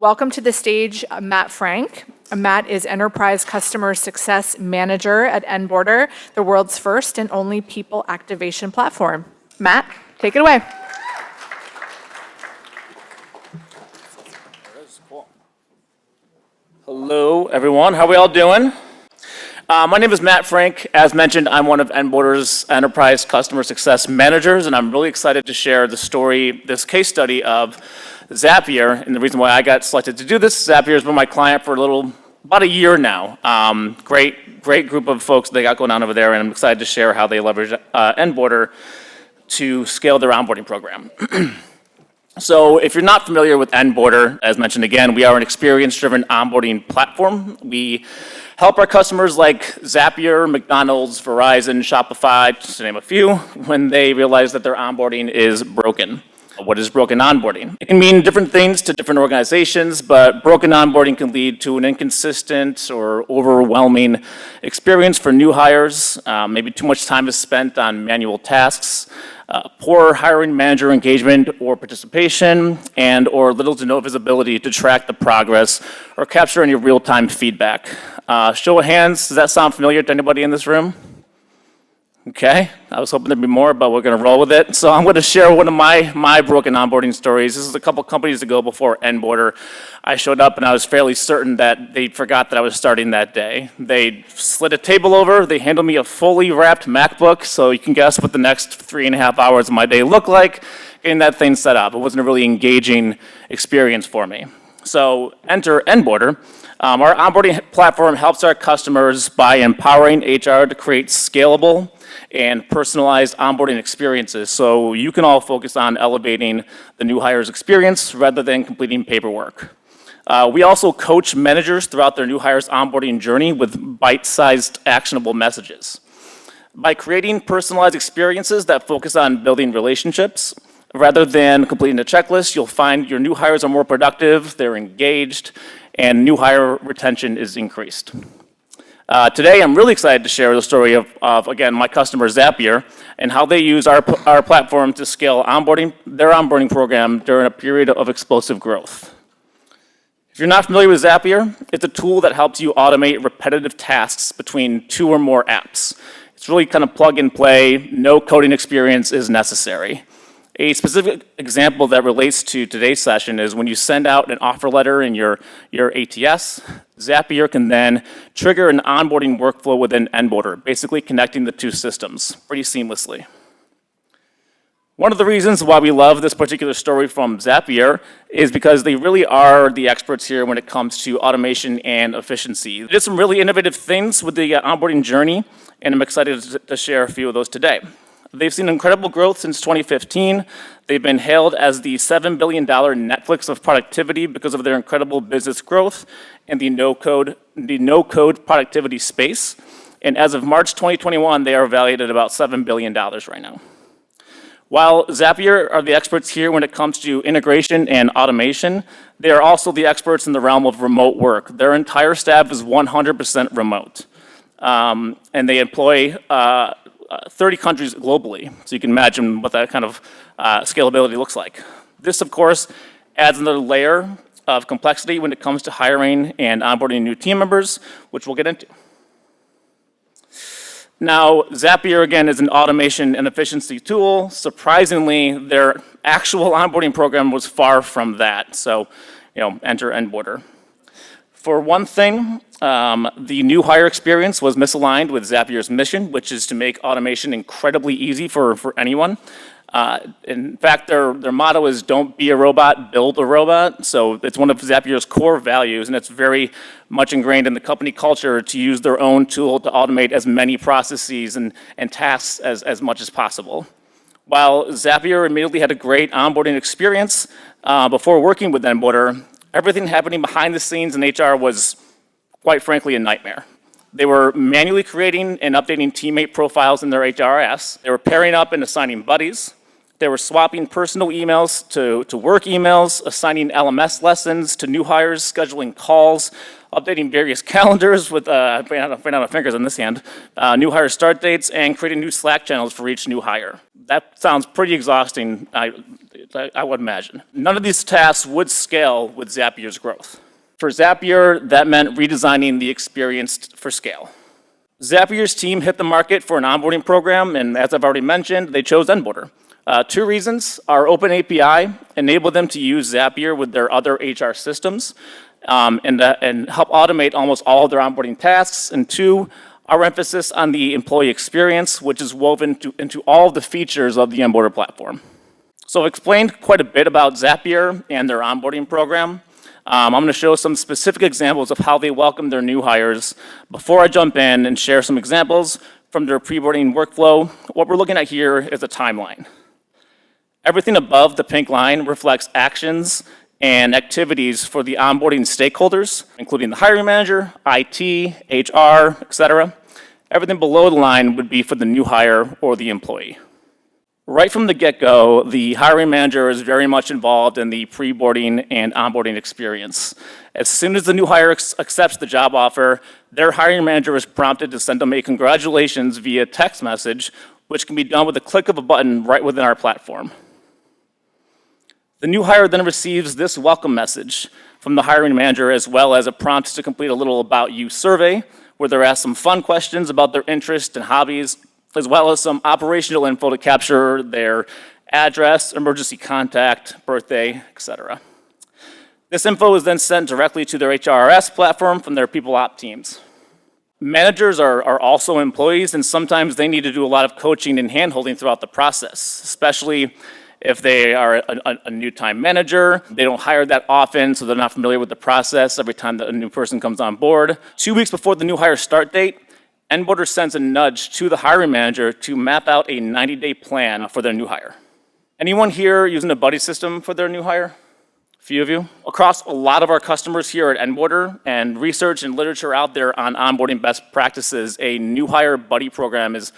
Welcome to the stage, Matt Frank. Matt is Enterprise Customer Success Manager at Enboarder, the world's first and only people activation platform. Matt, take it away. Hello, everyone. How are we all doing? My name is Matt Frank. As mentioned, I'm one of Enboarder's Enterprise Customer Success Managers, and I'm really excited to share the story, this case study of Zapier. And the reason why I got selected to do this, Zapier has been my client for about a year now. Great group of folks they got going on over there, and I'm excited to share how they leverage Enboarder to scale their onboarding program. So if you're not familiar with Enboarder, as mentioned again, we are an experience-driven onboarding platform. We help our customers like Zapier, McDonald's, Verizon, Shopify, just to name a few, when they realize that their onboarding is broken. What is broken onboarding? It can mean different things to different organizations, but broken onboarding can lead to an inconsistent or overwhelming experience for new hires. Maybe too much time is spent on manual tasks, poor hiring manager engagement or participation, and or little to no visibility to track the progress or capture any real-time feedback. Show of hands, does that sound familiar to anybody in this room? Okay, I was hoping there'd be more, but we're gonna roll with it. So I'm gonna share one of my broken onboarding stories. This is a couple companies ago before Enboarder. I showed up and I was fairly certain that they forgot that I was starting that day. They slid a table over, they handed me a fully wrapped MacBook, so you can guess what the next 3.5 hours of my day looked like getting that thing set up. It wasn't a really engaging experience for me. So enter Enboarder. Our onboarding platform helps our customers by empowering HR to create scalable and personalized onboarding experiences, so you can all focus on elevating the new hire's experience rather than completing paperwork. We also coach managers throughout their new hire's onboarding journey with bite-sized actionable messages. By creating personalized experiences that focus on building relationships, rather than completing a checklist, you'll find your new hires are more productive, they're engaged, and new hire retention is increased. Today, I'm really excited to share the story of again, my customer Zapier and how they use our platform to scale their onboarding program during a period of explosive growth. If you're not familiar with Zapier, it's a tool that helps you automate repetitive tasks between 2 or more apps. It's really kind of plug and play, no coding experience is necessary. A specific example that relates to today's session is when you send out an offer letter in your ATS, Zapier can then trigger an onboarding workflow within Enboarder, basically connecting the two systems pretty seamlessly. One of the reasons why we love this particular story from Zapier is because they really are the experts here when it comes to automation and efficiency. They did some really innovative things with the onboarding journey, and I'm excited to share a few of those today. They've seen incredible growth since 2015. They've been hailed as the $7 billion Netflix of productivity because of their incredible business growth in the no-code productivity space. And as of March 2021, they are valued at about $7 billion right now. While Zapier are the experts here when it comes to integration and automation, they are also the experts in the realm of remote work. Their entire staff is 100% remote. And they employ 30 countries globally, so you can imagine what that kind of scalability looks like. This, of course, adds another layer of complexity when it comes to hiring and onboarding new team members, which we'll get into. Now, Zapier, again, is an automation and efficiency tool. Surprisingly, their actual onboarding program was far from that, so enter Enboarder. For one thing, the new hire experience was misaligned with Zapier's mission, which is to make automation incredibly easy for anyone. In fact, their motto is don't be a robot, build a robot. So it's one of Zapier's core values, and it's very much ingrained in the company culture to use their own tool to automate as many processes and tasks as much as possible. While Zapier immediately had a great onboarding experience before working with Enboarder, everything happening behind the scenes in HR was, quite frankly, a nightmare. They were manually creating and updating teammate profiles in their HRIS. They were pairing up and assigning buddies. They were swapping personal emails to work emails, assigning LMS lessons to new hires, scheduling calls, updating various calendars with, I ran out of fingers on this hand, new hire start dates, and creating new Slack channels for each new hire. That sounds pretty exhausting, I would imagine. None of these tasks would scale with Zapier's growth. For Zapier, that meant redesigning the experience for scale. Zapier's team hit the market for an onboarding program, and as I've already mentioned, they chose Enboarder. Two reasons: our open API enabled them to use Zapier with their other HR systems and help automate almost all of their onboarding tasks. And two, our emphasis on the employee experience, which is woven into all of the features of the Enboarder platform. So I've explained quite a bit about Zapier and their onboarding program. I'm going to show some specific examples of how they welcome their new hires before I jump in and share some examples from their pre-boarding workflow. What we're looking at here is a timeline. Everything above the pink line reflects actions and activities for the onboarding stakeholders, including the hiring manager, IT, HR, etc. Everything below the line would be for the new hire or the employee. Right from the get-go, the hiring manager is very much involved in the pre-boarding and onboarding experience. As soon as the new hire accepts the job offer, their hiring manager is prompted to send them a congratulations via text message, which can be done with a click of a button right within our platform. The new hire then receives this welcome message from the hiring manager, as well as a prompt to complete a little About You survey, where they're asked some fun questions about their interests and hobbies, as well as some operational info to capture their address, emergency contact, birthday, etc. This info is then sent directly to their HRS platform from their people op teams. Managers are also employees, and sometimes they need to do a lot of coaching and handholding throughout the process, especially if they are a new time manager. They don't hire that often, so they're not familiar with the process every time that a new person comes on board. 2 weeks before the new hire start date, Enboarder sends a nudge to the hiring manager to map out a 90-day plan for their new hire. Anyone here using a buddy system for their new hire? A few of you? Across a lot of our customers here at Enboarder, and research and literature out there on onboarding best practices, a new hire buddy program is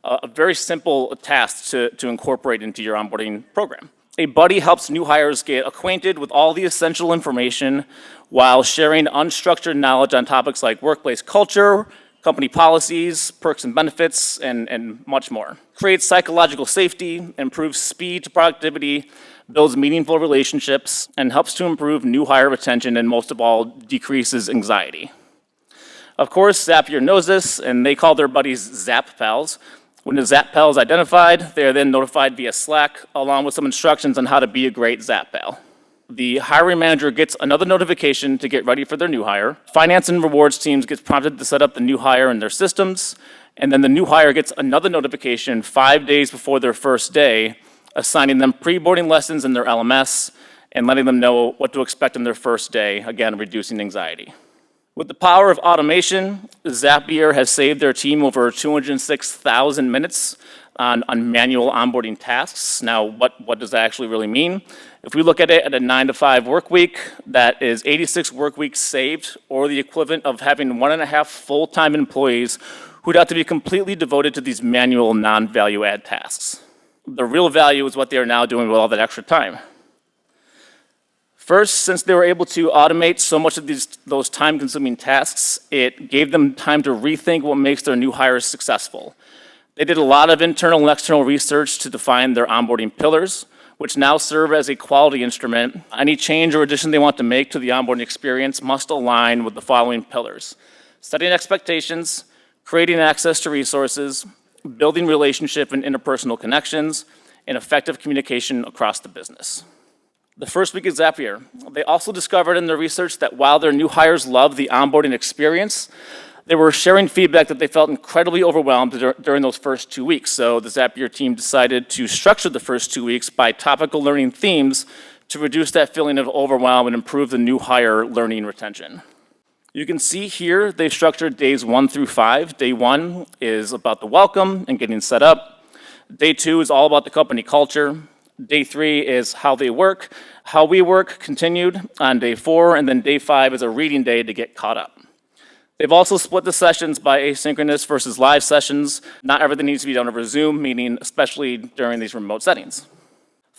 a very simple task to incorporate into your onboarding program. A buddy helps new hires get acquainted with all the essential information while sharing unstructured knowledge on topics like workplace culture, company policies, perks and benefits, and much more. Creates psychological safety, improves speed to productivity, builds meaningful relationships, and helps to improve new hire retention, and most of all, decreases anxiety. Of course, Zapier knows this, and they call their buddies Zap Pals. When the Zap Pal is identified, they are then notified via Slack, along with some instructions on how to be a great Zap Pal. The hiring manager gets another notification to get ready for their new hire. Finance and rewards teams gets prompted to set up the new hire in their systems, and then the new hire gets another notification 5 days before their first day, assigning them pre-boarding lessons in their LMS and letting them know what to expect on their first day, again, reducing anxiety. With the power of automation, Zapier has saved their team over 206,000 minutes on manual onboarding tasks. Now, what does that actually really mean? If we look at it at a 9-to-5 work week, that is 86 work weeks saved, or the equivalent of having 1.5 full-time employees who'd have to be completely devoted to these manual non-value add tasks. The real value is what they are now doing with all that extra time. First, since they were able to automate so much of those time-consuming tasks, it gave them time to rethink what makes their new hires successful. They did a lot of internal and external research to define their onboarding pillars, which now serve as a quality instrument. Any change or addition they want to make to the onboarding experience must align with the following pillars: setting expectations, creating access to resources, building relationship and interpersonal connections, and effective communication across the business. The first week at Zapier, they also discovered in their research that while their new hires loved the onboarding experience, they were sharing feedback that they felt incredibly overwhelmed during those first 2 weeks. So the Zapier team decided to structure the first 2 weeks by topical learning themes to reduce that feeling of overwhelm and improve the new hire learning retention. You can see here they've structured days 1 through 5. Day 1 is about the welcome and getting set up. Day 2 is all about the company culture. Day 3 is how they work. How we work continued on day 4, and then day 5 is a reading day to get caught up. They've also split the sessions by asynchronous versus live sessions. Not everything needs to be done over Zoom, meaning especially during these remote settings.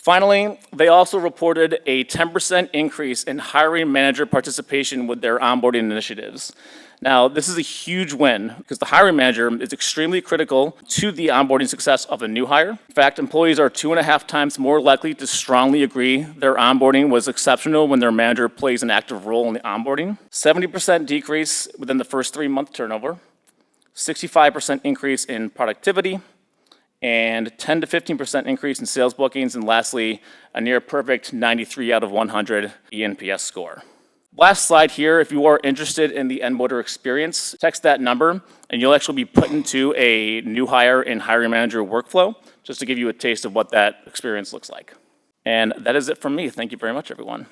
Finally, they also reported a 10% increase in hiring manager participation with their onboarding initiatives. Now, this is a huge win because the hiring manager is extremely critical to the onboarding success of a new hire. In fact, employees are 2.5 times more likely to strongly agree their onboarding was exceptional when their manager plays an active role in the onboarding. 70% decrease within the first 3-month turnover, 65% increase in productivity, and 10 to 15% increase in sales bookings, and lastly, a near perfect 93 out of 100 ENPS score. Last slide here, if you are interested in the Enboarder experience, text that number and you'll actually be put into a new hire and hiring manager workflow, just to give you a taste of what that experience looks like. And that is it from me. Thank you very much, everyone.